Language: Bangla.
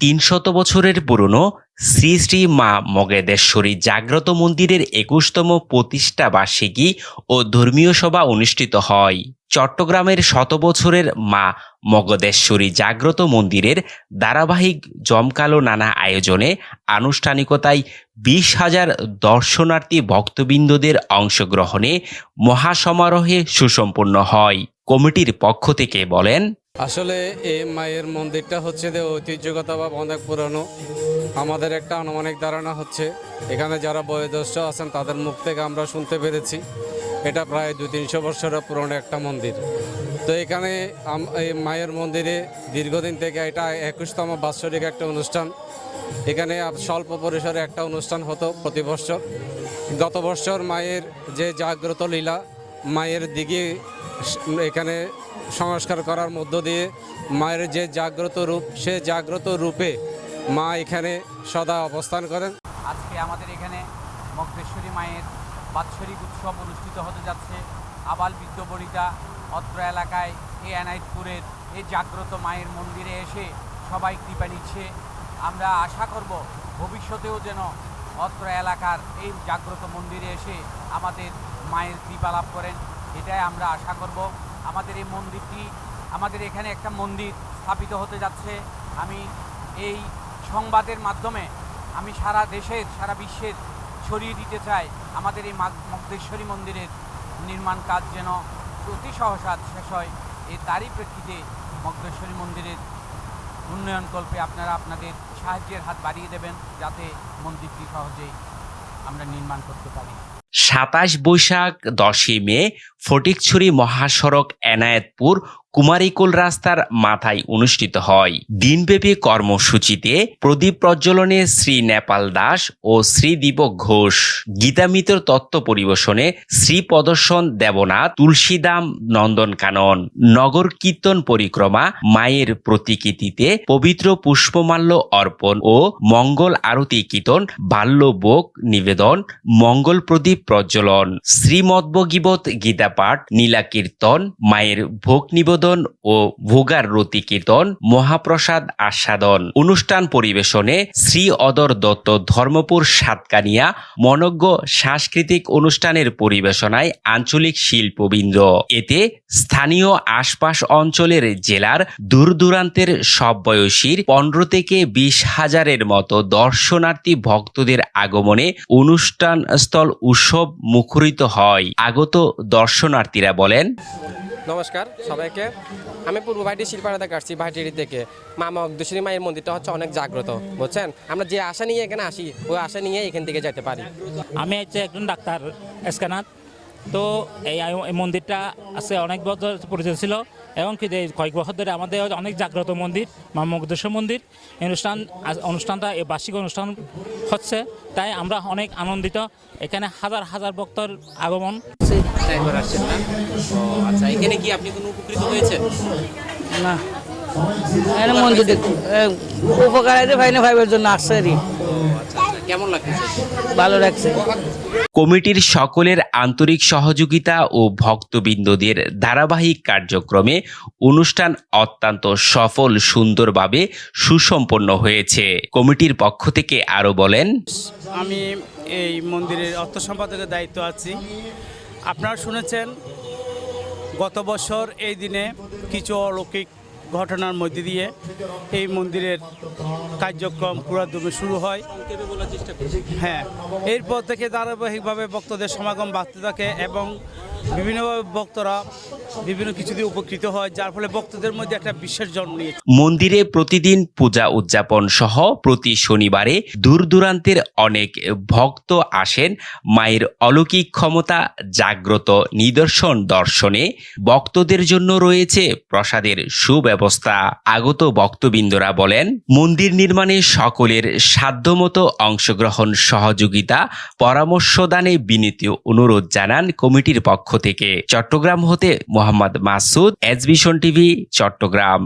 ৩০০ বছরের পুরনো শ্রী শ্রী মা মগেদেশ্বরী জাগ্রত মন্দিরের ২১তম প্রতিষ্ঠা বার্ষিকী ও ধর্মীয় সভা অনুষ্ঠিত হয়। চট্টগ্রামের শত বছরের মা মগদেশ্বরী জাগ্রত মন্দিরের ধারাবাহিক জমকালো নানা আয়োজনে আনুষ্ঠানিকতায় ২০,০০০ দর্শনার্থী ভক্তবৃন্দদের অংশগ্রহণে মহাসমারোহে সুসম্পন্ন হয়। কমিটির পক্ষ থেকে বলেন, আসলে এই মায়ের মন্দিরটা হচ্ছে যে ঐতিহ্যগত বা অনেক পুরনো। আমাদের একটা আনুমানিক ধারণা হচ্ছে এখানে যারা বয়োজ্যেষ্ঠ আছেন তাদের মুখ থেকে আমরা শুনতে পেরেছি এটা প্রায় ২০০-৩০০ বছরের পুরনো একটা মন্দির। তো এখানে এই মায়ের মন্দিরে দীর্ঘদিন থেকে এটা ২১তম বাৎসরিক একটা অনুষ্ঠান। এখানে স্বল্প পরিসরে একটা অনুষ্ঠান হতো প্রতি বছর। গত বছর মায়ের যে জাগ্রত লীলা, মায়ের দিকে এখানে সংস্কার করার মধ্য দিয়ে মায়ের যে জাগ্রত রূপ, সে জাগ্রত রূপে মা এখানে সদা অবস্থান করেন। আজকে আমাদের এখানে মগদেশ্বরী মায়ের বাৎসরিক উৎসব অনুষ্ঠিত হতে যাচ্ছে। আবাল বৃদ্ধ বনিতা অত্র এলাকায় এই এনায়েতপুরের এই জাগ্রত মায়ের মন্দিরে এসে সবাই কৃপা নিচ্ছে। আমরা আশা করব ভবিষ্যতেও যেন অত্র এলাকার এই জাগ্রত মন্দিরে এসে আমাদের মায়ের কৃপা লাভ করেন, এটাই আমরা আশা করব। আমাদের এই মন্দিরটি, আমাদের এখানে একটা মন্দির স্থাপিত হতে যাচ্ছে। আমি এই সংবাদের মাধ্যমে আমি সারা দেশের, সারা বিশ্বের ছড়িয়ে দিতে চাই আমাদের এই মগদেশ্বরী মন্দিরের নির্মাণ কাজ যেন অতি সহসা শেষ হয়। তারই প্রেক্ষিতে মগদেশ্বরী মন্দিরের উন্নয়নকল্পে আপনারা আপনাদের সাহায্যের হাত বাড়িয়ে দেবেন যাতে মন্দিরটি সহজেই আমরা নির্মাণ করতে পারি। ২৭ বৈশাখ ১০ই মে ফটিকছড়ি মহাসড়ক এনায়েতপুর কুমারীকুল রাস্তার মাথায় অনুষ্ঠিত হয়। দিনব্যাপী কর্মসূচিতে প্রদীপ প্রজ্বলনে শ্রী নেপাল দাস ও শ্রী দীপক ঘোষ, গীতামিত্র তত্ত্ব পরিবেশনে শ্রী প্রদর্শন দেবনাথ, তুলসীদাম নন্দনকানন, নগর কীর্তন পরিক্রমা, মায়ের প্রতিকৃতিতে পবিত্র পুষ্পমাল্য অর্পণ ও মঙ্গল আরতি কীর্তন, বাল্যভোগ নিবেদন, মঙ্গল প্রদীপ প্রজ্বলন, শ্রীমদ্ভগীবত গীতাপাঠ, নীলা কীর্তন, মায়ের ভোগ নিবেদন ও ভোগারতি কীর্তন, মহাপ্রসাদ আস্বাদন। অনুষ্ঠান পরিবেশনে শ্রী অদর দত্ত ধর্মপুর সাতকানিয়া মনজ্ঞ সাংস্কৃতিক অনুষ্ঠানের পরিবেশনায় আঞ্চলিক শিল্পবৃন্দ। এতে স্থানীয় আশপাশ অঞ্চলের জেলার দূর দূরান্তের সব বয়সীর ১৫ থেকে ২০,০০০-এর মতো দর্শনার্থী ভক্তদের আগমনে অনুষ্ঠান স্থল উৎসব মুখরিত হয়। আগত দর্শনার্থীরা বলেন, নমস্কার সবাইকে, আমি পূর্ব ভাইটি শিল্পারা থেকে আসছি, ভাইটির থেকে। মা মগদেশ্বরী মায়ের মন্দিরটা হচ্ছে অনেক জাগ্রত, বুঝছেন। আমরা যে আশা নিয়ে এখানে আসি ওই আশা নিয়ে এখান থেকে যেতে পারি। আমি হচ্ছে একজন ডাক্তার এসকানাথ। তো এই মন্দিরটা আছে অনেক বছর পরিচিত ছিল এবং কি কয়েক বছর ধরে আমাদের অনেক জাগ্রত মন্দির মা মগদেশ্বর মন্দির। অনুষ্ঠানটা এই বার্ষিক অনুষ্ঠান হচ্ছে, তাই আমরা অনেক আনন্দিত। এখানে হাজার হাজার ভক্তর আগমন। আচ্ছা, এখানে কি আপনি কোনো উপকৃত হয়েছেন? না, এখানে মন্দির উপকার আছে ভাই না, ভাইবের জন্য আসছে আর কি। কেমন লাগছে? ভালো লাগছে। কমিটির সকলের আন্তরিক সহযোগিতা ও ভক্তবৃন্দদের ধারাবাহিক কার্যক্রমে অনুষ্ঠান অত্যন্ত সফল সুন্দরভাবে সুসম্পন্ন হয়েছে। কমিটির পক্ষ থেকে আরও বলেন, আমি এই মন্দিরের অর্থ সম্পাদকের দায়িত্ব আছি। আপনারা শুনেছেন গত বছর এই দিনে কিছু অলৌকিক ঘটনার মধ্যে দিয়ে এই মন্দিরের কার্যক্রম পুরোদমে শুরু হয়। হ্যাঁ, এরপর থেকে ধারাবাহিকভাবে ভক্তদের সমাগম বাড়তে থাকে এবং বিভিন্নভাবে ভক্তরা বিভিন্ন কিছু দিয়ে উপকৃত হয়, যার ফলে ভক্তদের মধ্যে একটা বিশ্বাস জন্ম নিয়েছে। মন্দিরে প্রতিদিন পূজা উদযাপন সহ প্রতি শনিবারে দূর দূরান্তের অনেক ভক্ত আসেন মায়ের অলৌকিক ক্ষমতা জাগ্রত নিদর্শন দর্শনে। ভক্তদের জন্য রয়েছে প্রসাদের সুব্যবস্থা। আগত ভক্তবৃন্দরা বলেন, মন্দির নির্মাণে সকলের সাধ্যমতো অংশগ্রহণ, সহযোগিতা, পরামর্শদানে বিনীত অনুরোধ জানান কমিটির পক্ষ থেকে। চট্টগ্রাম হতে Mohammad Masud, S vision TV, Chittagong.